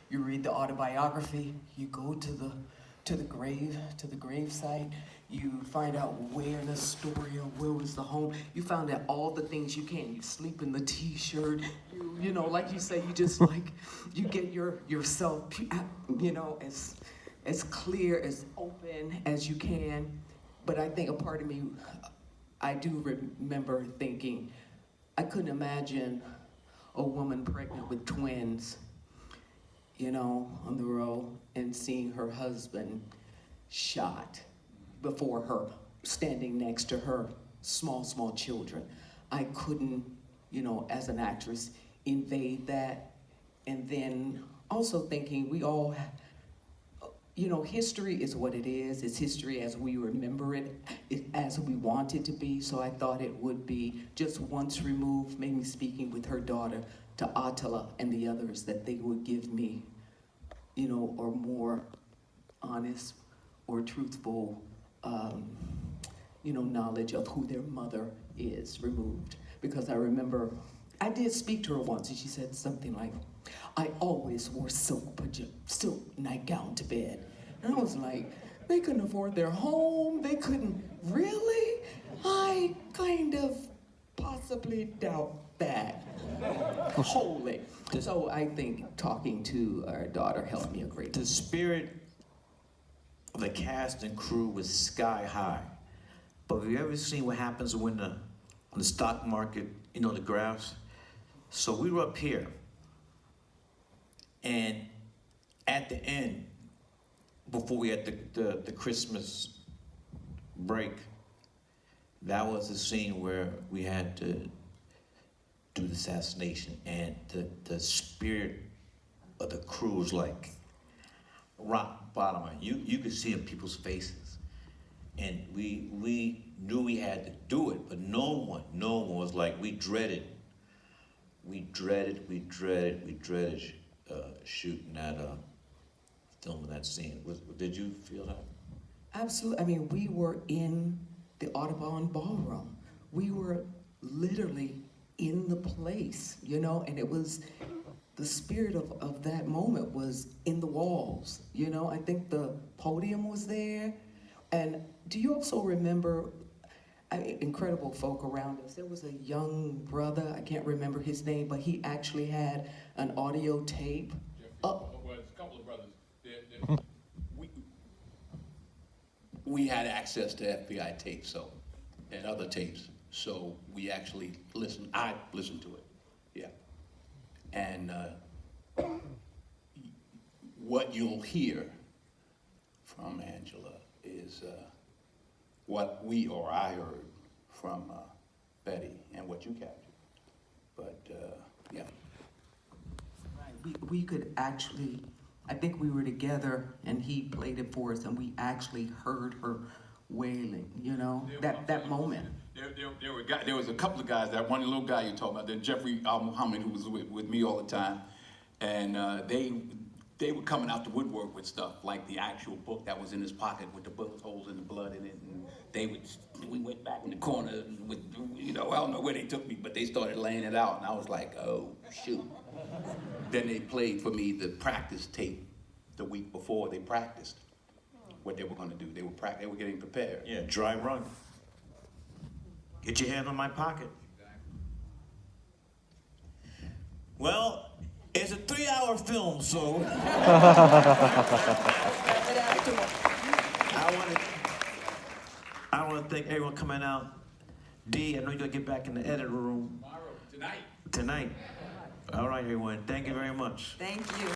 You read the autobiography, you go to the grave site, you find out where the story of where was the home. You found out all the things you can. You sleep in the t-shirt, you know, like you say, you just like, you get yourself, you know, as clear, as open as you can. But I think a part of me, I do remember thinking, I couldn't imagine a woman pregnant with twins, you know, on the road and seeing her husband shot before her, standing next to her small children. I couldn't, you know, as an actress, invade that. And then also thinking we all, you know, history is what it is. It's history as we remember it, as we want it to be. So I thought it would be just once removed, maybe speaking with her daughter to Attila and the others, that they would give me, you know, or more honest or truthful, you know, knowledge of who their mother is removed. Because I remember, I did speak to her once and she said something like, I always wore silk nightgown to bed. And I was like, they couldn't afford their home, they couldn't, really? I kind of possibly doubt that wholly. So I think talking to our daughter helped me a great deal. The spirit of the cast and crew was sky high. But have you ever seen what happens when on the stock market, you know, the graphs? So we were up here, and at the end, before we had the Christmas break, that was the scene where we had to do the assassination, and the spirit of the crew was like rock bottom. You could see in people's faces, and we knew we had to do it, but no one was like, we dreaded shooting that filming that scene. Did you feel that? Absolutely. I mean, we were in the Audubon Ballroom. We were literally in the place, you know, and it was, the spirit of that moment was in the walls, you know. I think the podium was there. And do you also remember, incredible folk around us? There was a young brother, I can't remember his name, but he actually had an audio tape. Well, it's a couple of brothers. We had access to FBI tapes, so, and other tapes, so we actually listened. I listened to it, yeah. And what you'll hear from Angela is what I heard from Betty and what you captured. But yeah. Right. We could actually, I think we were together and he played it for us and we actually heard her wailing, you know, that moment. There was a couple of guys, that one little guy you talking about, then Jeffrey Al-Muhammad, who was with me all the time, and they were coming out the woodwork with stuff, like the actual book that was in his pocket with the bullet holes and the blood in it, and we went back in the corner with, you know, I don't know where they took me, but they started laying it out, and I was like, oh, shoot. Then they played for me the practice tape the week before they practiced what they were gonna do. They were getting prepared. Yeah, dry run. Get your hand on my pocket. Well, it's a 3-hour film, so I want to thank everyone coming out. D, I know you gotta get back in the editing room. Tomorrow, tonight. Tonight. All right, everyone. Thank you very much. Thank you.